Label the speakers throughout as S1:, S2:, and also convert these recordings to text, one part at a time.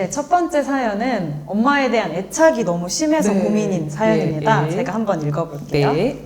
S1: 네, 첫 번째 사연은 엄마에 대한 애착이 너무 심해서
S2: 네.
S1: 고민인 사연입니다.
S2: 네.
S1: 제가 한번 읽어볼게요.
S2: 네.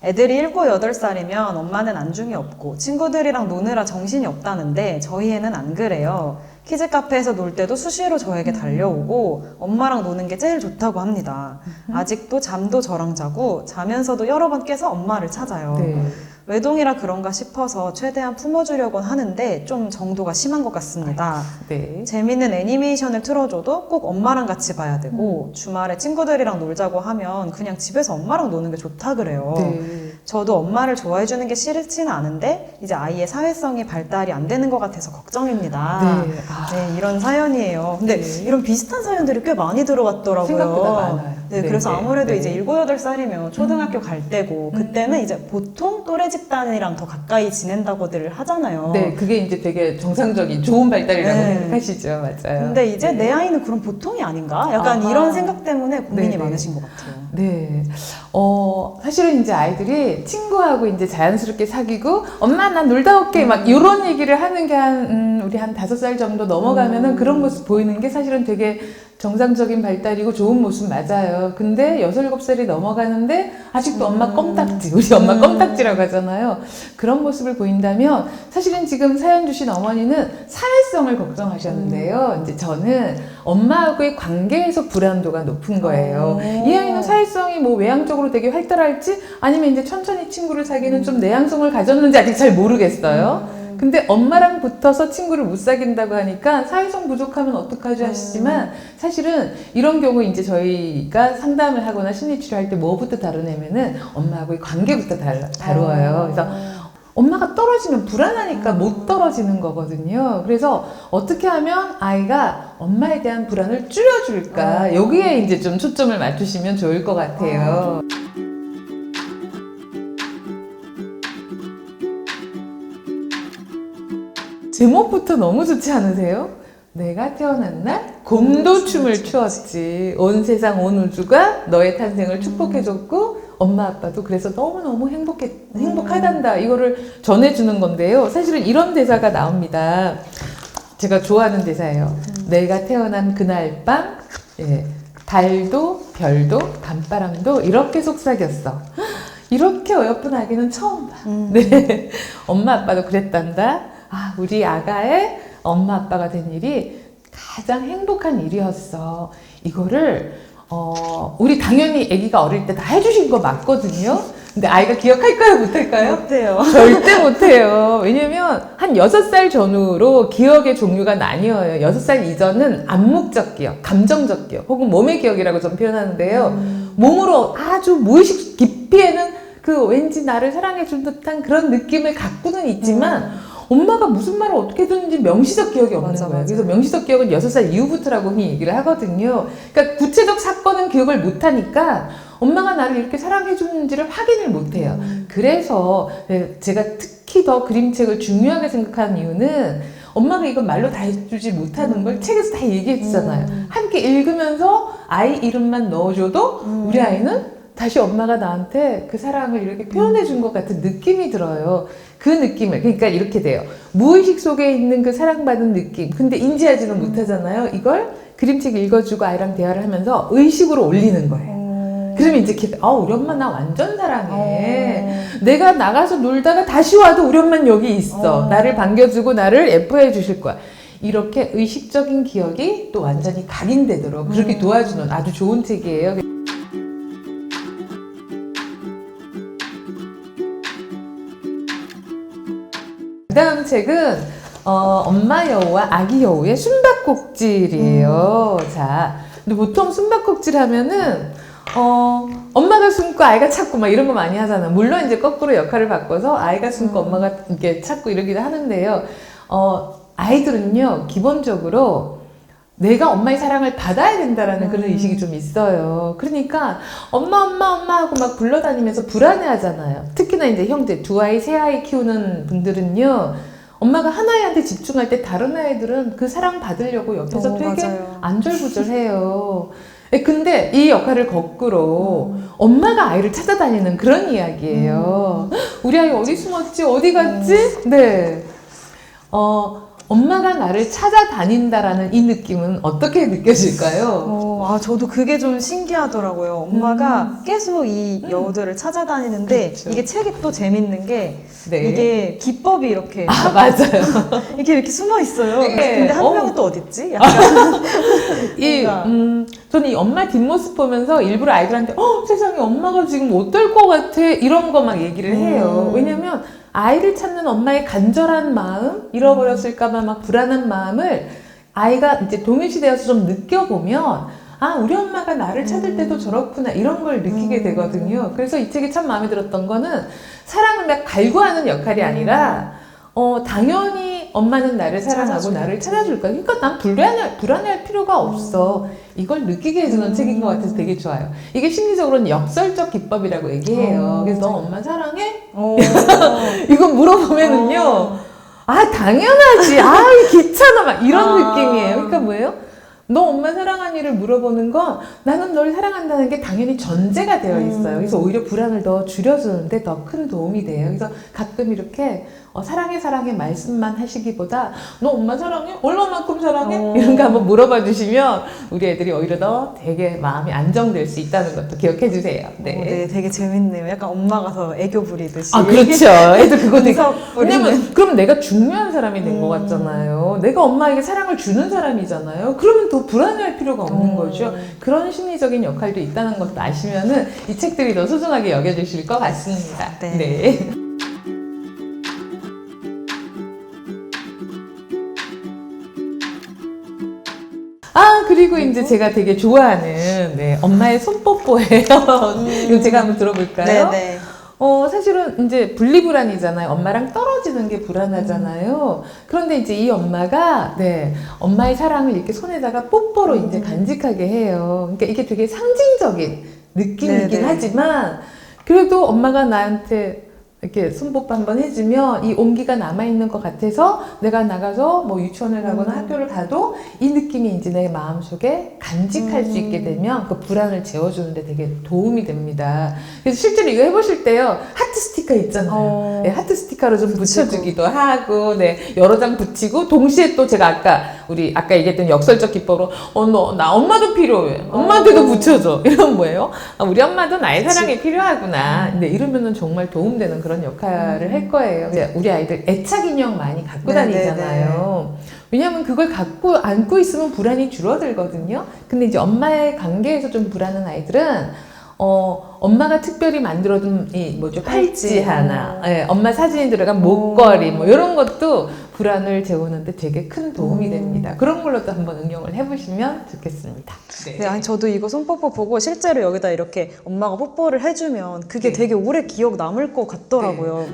S1: 애들이 7, 8살이면 엄마는 안중이 없고 친구들이랑 노느라 정신이 없다는데 저희 애는 안 그래요. 키즈 카페에서 놀 때도 수시로 저에게 달려오고 엄마랑 노는 게 제일 좋다고 합니다. 아직도 잠도 저랑 자고 자면서도 여러 번 깨서 엄마를 찾아요.
S2: 네.
S1: 외동이라 그런가 싶어서 최대한 품어주려곤 하는데 좀 정도가 심한 것 같습니다.
S2: 네.
S1: 재밌는 애니메이션을 틀어줘도 꼭 엄마랑 같이 봐야 되고 주말에 친구들이랑 놀자고 하면 그냥 집에서 엄마랑 노는 게 좋다 그래요.
S2: 네.
S1: 저도 엄마를 좋아해주는 게 싫지는 않은데 이제 아이의 사회성이 발달이 안 되는 것 같아서 걱정입니다.
S2: 네.
S1: 네, 이런 사연이에요. 근데
S2: 네.
S1: 이런 비슷한 사연들이 꽤 많이 들어왔더라고요.
S2: 생각보다 많아요.
S1: 네,
S2: 네,
S1: 그래서
S2: 네,
S1: 아무래도
S2: 네.
S1: 이제 7, 8살이면 초등학교 갈 때고 그때는 이제 보통 또래 집단이랑 더 가까이 지낸다고들 하잖아요.
S2: 네, 그게 이제 되게 정상적인 좋은 발달이라고
S1: 네.
S2: 생각하시죠. 맞아요.
S1: 근데 이제
S2: 네.
S1: 내 아이는 그럼 보통이 아닌가? 약간
S2: 아하.
S1: 이런 생각 때문에 고민이
S2: 네네.
S1: 많으신 것 같아요.
S2: 네. 사실은 이제 아이들이 친구하고 이제 자연스럽게 사귀고, 엄마, 난 놀다 올게. 막, 이런 얘기를 하는 게 우리 한 5살 정도 넘어가면은 그런 모습 보이는 게 사실은 되게 정상적인 발달이고 좋은 모습 맞아요. 근데 6, 7살이 넘어가는데 아직도 엄마 껌딱지, 우리 엄마 껌딱지라고 하잖아요. 그런 모습을 보인다면 사실은 지금 사연 주신 어머니는 사회성을 걱정하셨는데요. 이제 저는 엄마하고의 관계에서 불안도가 높은 거예요. 이 아이는 사회성이 뭐 외향적으로 되게 활달할지 아니면 이제 천천히 친구를 사귀는 좀 내향성을 가졌는지 아직 잘 모르겠어요. 근데 엄마랑 붙어서 친구를 못 사귄다고 하니까 사회성 부족하면 어떡하지 하시지만 사실은 이런 경우 이제 저희가 상담을 하거나 심리치료할 때 뭐부터 다루냐면은 엄마하고의 관계부터 다루어요. 그래서 엄마가 떨어지면 불안하니까 못 떨어지는 거거든요. 그래서 어떻게 하면 아이가 엄마에 대한 불안을 줄여줄까? 여기에 이제 좀 초점을 맞추시면 좋을 것 같아요. 제목부터 너무 좋지 않으세요? 내가 태어난 날 곰도춤을 추었지. 온 세상 온 우주가 너의 탄생을 축복해줬고 엄마 아빠도 그래서 너무너무 행복하단다. 이거를 전해주는 건데요. 사실은 이런 대사가 나옵니다. 제가 좋아하는 대사예요. 내가 태어난 그날 밤 달도 별도 밤바람도 이렇게 속삭였어. 이렇게 어여쁜 아기는 처음 봐. 네. 엄마 아빠도 그랬단다. 아, 우리 아가의 엄마 아빠가 된 일이 가장 행복한 일이었어. 이거를 우리 당연히 아기가 어릴 때 다 해주신 거 맞거든요. 근데 아이가 기억할까요? 못할까요?
S1: 못해요.
S2: 절대 못해요. 왜냐면 한 6살 전후로 기억의 종류가 나뉘어요. 6살 이전은 암묵적 기억, 감정적 기억, 혹은 몸의 기억이라고 좀 표현하는데요. 몸으로 아주 무의식 깊이에는 그 왠지 나를 사랑해준 듯한 그런 느낌을 갖고는 있지만 엄마가 무슨 말을 어떻게 듣는지 명시적 기억이 없는
S1: 맞아,
S2: 거예요.
S1: 맞아.
S2: 그래서 명시적 기억은 6살 이후부터라고 흔히 얘기를 하거든요. 그러니까 구체적 사건은 기억을 못하니까 엄마가 나를 이렇게 사랑해주는지를 확인을 못해요. 그래서 제가 특히 더 그림책을 중요하게 생각하는 이유는 엄마가 이건 말로 다 해주지 못하는 걸 책에서 다 얘기해 주잖아요. 함께 읽으면서 아이 이름만 넣어줘도 우리 아이는 다시 엄마가 나한테 그 사랑을 이렇게 표현해 준 것 같은 느낌이 들어요. 그 느낌을, 그러니까 이렇게 돼요. 무의식 속에 있는 그 사랑받은 느낌. 근데 인지하지는 못하잖아요. 이걸 그림책 읽어주고 아이랑 대화를 하면서 의식으로 올리는 거예요. 그러면 이제 우리 엄마 나 완전 사랑해. 내가 나가서 놀다가 다시 와도 우리 엄마는 여기 있어. 나를 반겨주고 나를 예뻐해 주실 거야. 이렇게 의식적인 기억이 또 완전히 각인되도록 그렇게 도와주는 아주 좋은 책이에요. 그 다음 책은 엄마 여우와 아기 여우의 숨바꼭질이에요. 자, 근데 보통 숨바꼭질 하면은 엄마가 숨고 아이가 찾고 막 이런 거 많이 하잖아. 물론 이제 거꾸로 역할을 바꿔서 아이가 숨고 엄마가 이렇게 찾고 이러기도 하는데요. 아이들은요 기본적으로 내가 엄마의 사랑을 받아야 된다라는 그런 의식이 좀 있어요. 그러니까 엄마 하고 막 불러다니면서 불안해 하잖아요. 특히나 이제 형제, 2아이, 3아이 키우는 분들은요. 엄마가 한 아이한테 집중할 때 다른 아이들은 그 사랑 받으려고 옆에서 되게
S1: 맞아요.
S2: 안절부절해요. 근데 이 역할을 거꾸로 엄마가 아이를 찾아다니는 그런 이야기예요. 우리 아이 어디 숨었지? 어디 갔지? 네. 엄마가 나를 찾아다닌다라는 이 느낌은 어떻게 느껴질까요?
S1: 저도 그게 좀 신기하더라고요. 엄마가 계속 이 여우들을 찾아다니는데
S2: 그렇죠.
S1: 이게 책이 또 재밌는 게
S2: 네.
S1: 이게 기법이 이렇게
S2: 맞아요.
S1: 이렇게 숨어 있어요.
S2: 네.
S1: 근데 한 명은 또 어딨지? 약간 뭔가.
S2: 저는 이 엄마 뒷모습 보면서 일부러 아이들한테 세상에 엄마가 지금 어떨 것 같아 이런 거 막 얘기를 해요. 왜냐면 아이를 찾는 엄마의 간절한 마음, 잃어버렸을까봐 막 불안한 마음을 아이가 이제 동일시되어서 좀 느껴보면 우리 엄마가 나를 찾을 때도 저렇구나 이런 걸 느끼게 되거든요. 그래서 이 책이 참 마음에 들었던 거는 사랑을 막 갈구하는 역할이 아니라 당연히 엄마는 나를 사랑하고 나를 찾아줄 거야. 그러니까 난 불안할 필요가 없어. 이걸 느끼게 해주는 책인 것 같아서 되게 좋아요. 이게 심리적으로는 역설적 기법이라고 얘기해요. 그래서 너 엄마 사랑해? 이거 물어보면은요. 당연하지. 귀찮아. 막 이런 느낌이에요. 그러니까 뭐예요? 너 엄마 사랑하니를 물어보는 건 나는 널 사랑한다는 게 당연히 전제가 되어 있어요. 그래서 오히려 불안을 더 줄여주는데 더 큰 도움이 돼요. 그래서 가끔 이렇게 사랑해 말씀만 하시기보다 너 엄마 사랑해? 얼마만큼 사랑해? 이런 거 한번 물어봐 주시면 우리 애들이 오히려 더 되게 마음이 안정될 수 있다는 것도 기억해 주세요.
S1: 네, 되게 재밌네요. 약간 엄마가 더 애교 부리듯이.
S2: 그렇죠. 애들 그거 되게.
S1: 분석 부리는.
S2: 왜냐면 그럼 내가 중요한 사람이 된 것 같잖아요. 내가 엄마에게 사랑을 주는 사람이잖아요. 그러면 더 불안해할 필요가 없는 거죠. 그런 심리적인 역할도 있다는 것도 아시면은 이 책들이 더 소중하게 여겨주실 것 같습니다. 네. 그리고 이제 제가 되게 좋아하는 엄마의 손뽀뽀예요. 이거 제가 한번 들어볼까요?
S1: 네네.
S2: 사실은 이제 분리불안이잖아요. 엄마랑 떨어지는 게 불안하잖아요. 그런데 이제 이 엄마가 엄마의 사랑을 이렇게 손에다가 뽀뽀로 이제 간직하게 해요. 그러니까 이게 되게 상징적인 느낌이긴 하지만 그래도 엄마가 나한테 이렇게 손뽀뽀 한번 해주면 이 온기가 남아있는 것 같아서 내가 나가서 뭐 유치원을 가거나 학교를 가도 이 느낌이 이제 내 마음속에 간직할 수 있게 되면 그 불안을 재워주는데 되게 도움이 됩니다. 그래서 실제로 이거 해보실 때요. 하트 스티커 있잖아요. 하트 스티커로 좀 붙여주기도 하고 여러 장 붙이고 동시에 또 제가 아까 얘기했던 역설적 기법으로 나 엄마도 필요해. 엄마한테도 붙여줘. 이런 거예요. 우리 엄마도 나의 사랑이 필요하구나. 이러면은 정말 도움되는 그런 역할을 할 거예요. 우리 아이들 애착 인형 많이 갖고 다니잖아요. 왜냐면 그걸 안고 있으면 불안이 줄어들거든요. 근데 이제 엄마의 관계에서 좀 불안한 아이들은 엄마가 특별히 만들어둔 팔찌 하나, 엄마 사진이 들어간 목걸이 이런 것도 불안을 재우는데 되게 큰 도움이 됩니다. 그런 걸로도 한번 응용을 해보시면 좋겠습니다.
S1: 아니 저도 이거 손뽀뽀 보고 실제로 여기다 이렇게 엄마가 뽀뽀를 해주면 그게 되게 오래 기억 남을 것 같더라고요.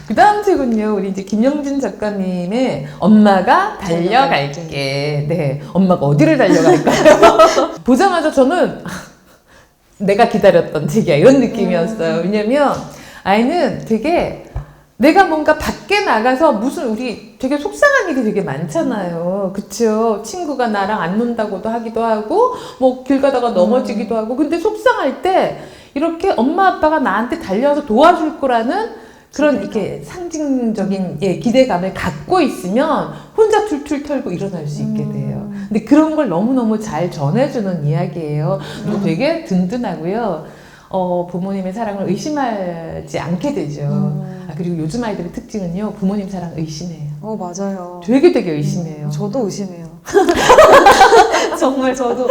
S2: 그 다음 책은요, 우리 이제 김영진 작가님의 엄마가 달려갈게. 엄마가 어디를 달려갈까요? 보자마자 저는 내가 기다렸던 책이야. 이런 느낌이었어요. 왜냐면 아이는 되게 내가 뭔가 밖에 나가서 우리 되게 속상한 일이 되게 많잖아요. 그쵸? 친구가 나랑 안 논다고도 하기도 하고, 길 가다가 넘어지기도 하고, 근데 속상할 때 이렇게 엄마 아빠가 나한테 달려와서 도와줄 거라는 그런 이렇게 상징적인 기대감을 갖고 있으면 혼자 툴툴 털고 일어날 수 있게 돼요. 근데 그런 걸 너무너무 잘 전해주는 이야기예요. 되게 든든하고요. 부모님의 사랑을 의심하지 않게 되죠. 그리고 요즘 아이들의 특징은요, 부모님 사랑 의심해요.
S1: 맞아요.
S2: 되게 의심해요.
S1: 저도 의심해요. 정말 저도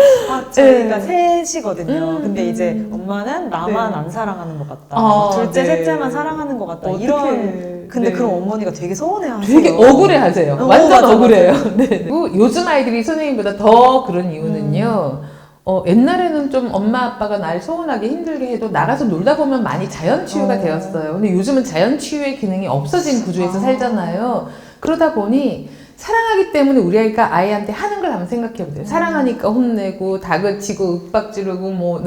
S1: 저희가 셋이거든요. 근데 이제 엄마는 나만 안 사랑하는 것 같다. 둘째, 셋째만 사랑하는 것 같다. 근데 그럼 어머니가 되게 서운해하세요.
S2: 되게 억울해하세요. 완전
S1: 맞아.
S2: 억울해요. 그리고 요즘 아이들이 선생님보다 더 그런 이유는요. 옛날에는 좀 엄마 아빠가 날 서운하게 힘들게 해도 나가서 놀다 보면 많이 자연 치유가 되었어요. 근데 요즘은 자연 치유의 기능이 없어진 구조에서 살잖아요. 그러다 보니 사랑하기 때문에 우리 아이가 아이한테 하는 걸 한번 생각해 보세요. 사랑하니까 혼내고 다그치고 윽박지르고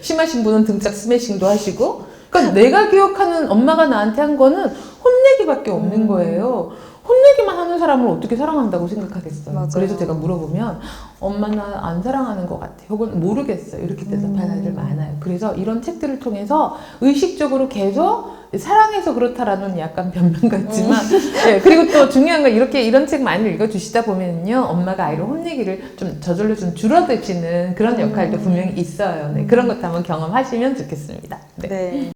S2: 심하신 분은 등짝 스매싱도 하시고. 그러니까 내가 기억하는 엄마가 나한테 한 거는 혼내기밖에 없는 거예요. 혼내기만 하는 사람을 어떻게 사랑한다고 생각하겠어요.
S1: 맞아요.
S2: 그래서 제가 물어보면 엄마 나 안 사랑하는 것 같아. 혹은 모르겠어요. 이렇게 대답하는 아이들 많아요. 그래서 이런 책들을 통해서 의식적으로 계속 사랑해서 그렇다라는 약간 변명 같지만 네, 그리고 또 중요한 건 이렇게 이런 책 많이 읽어주시다 보면요 엄마가 아이를 혼내기를 좀 저절로 좀 줄어드시는 그런 역할도 분명히 있어요. 네, 그런 것도 한번 경험하시면 좋겠습니다. 네.
S1: 네.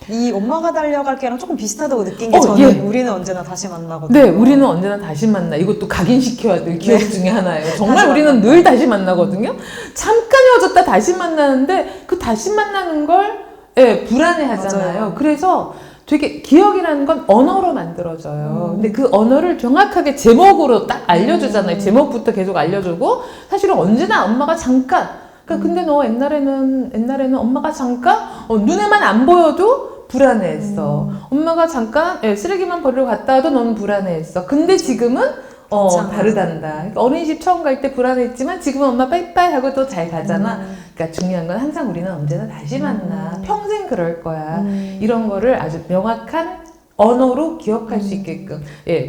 S1: 이 엄마가 달려갈게랑 조금 비슷하다고 느낀 게 저는
S2: 예.
S1: 우리는 언제나 다시 만나거든요.
S2: 네, 우리는 언제나 다시 만나. 이것도 각인시켜야 될 기억
S1: 네.
S2: 중에 하나예요. 정말
S1: 다시
S2: 우리는
S1: 만난다.
S2: 늘 다시 만나거든요. 잠깐 헤어졌다 다시 만나는데 그 다시 만나는 걸 예, 불안해 하잖아요.
S1: 맞아요.
S2: 그래서 되게 기억이라는 건 언어로 만들어져요. 근데 그 언어를 정확하게 제목으로 딱 알려주잖아요. 제목부터 계속 알려주고 사실은 언제나 엄마가 잠깐 그러니까 근데 너 옛날에는 엄마가 잠깐 눈에만 안 보여도 불안해했어. 엄마가 잠깐 쓰레기만 버리러 갔다 와도 너무 불안해했어. 근데 지금은
S1: 괜찮아.
S2: 다르단다. 그러니까 어린이집 처음 갈 때 불안했지만 지금은 엄마 빠이빠이 하고 또 잘 가잖아. 그러니까 중요한 건 항상 우리는 언제나 다시 만나. 평생 그럴 거야. 이런 거를 아주 명확한 언어로 기억할 수 있게끔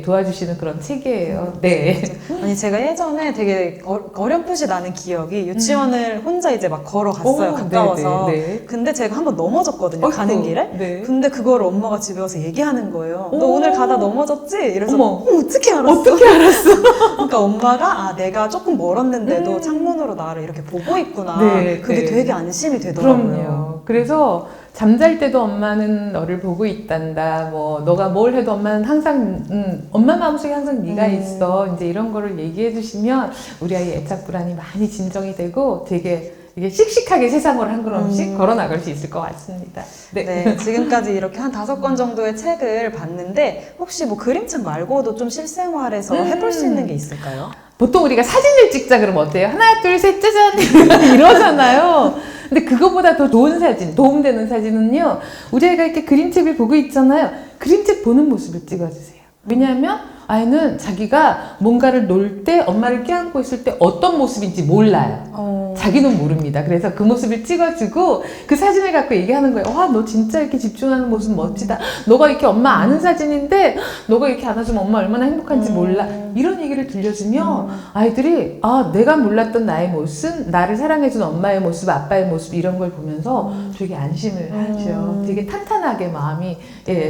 S2: 도와주시는 그런 책이에요. 네.
S1: 아니 제가 예전에 되게 어렴풋이 나는 기억이 유치원을 혼자 이제 막 걸어갔어요.
S2: 오,
S1: 가까워서.
S2: 네, 네.
S1: 근데 제가 한번 넘어졌거든요.
S2: 어이구,
S1: 가는 길에.
S2: 네.
S1: 근데 그거를 엄마가 집에 와서 얘기하는 거예요. 너
S2: 오.
S1: 오늘 가다 넘어졌지? 이래서
S2: 어머.
S1: 어떻게 알았어?
S2: 어떻게 알았어?
S1: 그러니까 엄마가 내가 조금 멀었는데도 창문으로 나를 이렇게 보고 있구나.
S2: 네,
S1: 그게
S2: 네.
S1: 되게 안심이 되더라고요.
S2: 그럼요. 그래서 잠잘 때도 엄마는 너를 보고 있단다. 뭐 너가 뭘 해도 엄마는 항상 엄마 마음속에 항상 네가 있어. 이제 이런 거를 얘기해 주시면 우리 아이 애착 불안이 많이 진정이 되고 되게 이게 씩씩하게 세상으로 한 걸음씩 걸어 나갈 수 있을 것 같습니다. 네.
S1: 네, 지금까지 이렇게 한 5권 정도의 책을 봤는데 혹시 뭐 그림책 말고도 좀 실생활에서 해볼 수 있는 게 있을까요?
S2: 보통 우리가 사진을 찍자 그러면 어때요? 하나, 둘, 셋, 짜잔! 이러잖아요. 근데 그거보다 더 좋은 사진, 도움되는 사진은요, 우리 아이가 이렇게 그림책을 보고 있잖아요. 그림책 보는 모습을 찍어주세요. 왜냐하면 아이는 자기가 뭔가를 놀 때, 엄마를 껴안고 있을 때 어떤 모습인지 몰라요. 자기는 모릅니다. 그래서 그 모습을 찍어주고 그 사진을 갖고 얘기하는 거예요. 와, 너 진짜 이렇게 집중하는 모습 멋지다. 너가 이렇게 엄마 아는 사진인데 너가 이렇게 안아주면 엄마 얼마나 행복한지 몰라. 이런 얘기를 들려주면 아이들이 내가 몰랐던 나의 모습, 나를 사랑해준 엄마의 모습, 아빠의 모습 이런 걸 보면서 되게 안심을 하죠. 되게 탄탄하게 마음이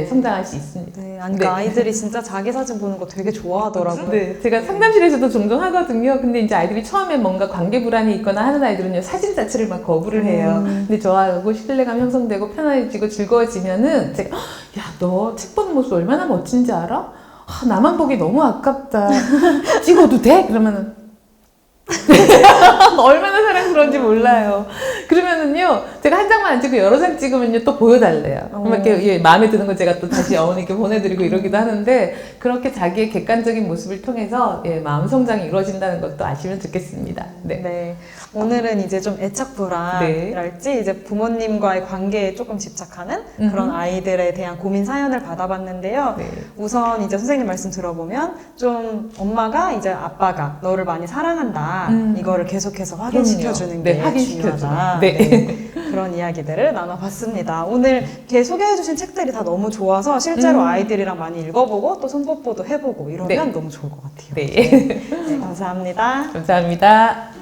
S2: 성장할 수 있습니다.
S1: 네, 그러니까 아이들이 진짜 자기 사진 보는 거 되게 좋아하더라고요.
S2: 네, 제가 상담실에서도 종종 하거든요. 근데 이제 아이들이 처음에 뭔가 관계 불안이 있거나 하는 아이들은요, 사진 자체를 막 거부를 해요. 근데 저하고 신뢰감 형성되고 편안해지고 즐거워지면은 제가, 야, 너 책 보는 모습 얼마나 멋진지 알아? 나만 보기 너무 아깝다. 찍어도 돼? 그러면은 얼마나 사랑스러운지 몰라요. 그러면은요, 제가 한 장만 안 찍고 여러 장 찍으면요, 또 보여달래요. 이렇게 마음에 드는 거 제가 또 다시 어머니께 보내드리고 이러기도 하는데, 그렇게 자기의 객관적인 모습을 통해서 마음 성장이 이루어진다는 것도 아시면 좋겠습니다. 네.
S1: 네. 오늘은 이제 좀 애착불안이랄지 이제 부모님과의 관계에 조금 집착하는 그런 아이들에 대한 고민 사연을 받아봤는데요.
S2: 네.
S1: 우선 이제 선생님 말씀 들어보면 좀 엄마가 이제 아빠가 너를 많이 사랑한다. 이거를 계속해서 확인시켜주는 게 중요하다.
S2: 네.
S1: 그런 이야기들을 나눠봤습니다. 오늘 이렇게 소개해주신 책들이 다 너무 좋아서 실제로 아이들이랑 많이 읽어보고 또 손뽀뽀도 해보고 이러면 너무 좋을 것 같아요.
S2: 네.
S1: 네, 감사합니다.
S2: 감사합니다.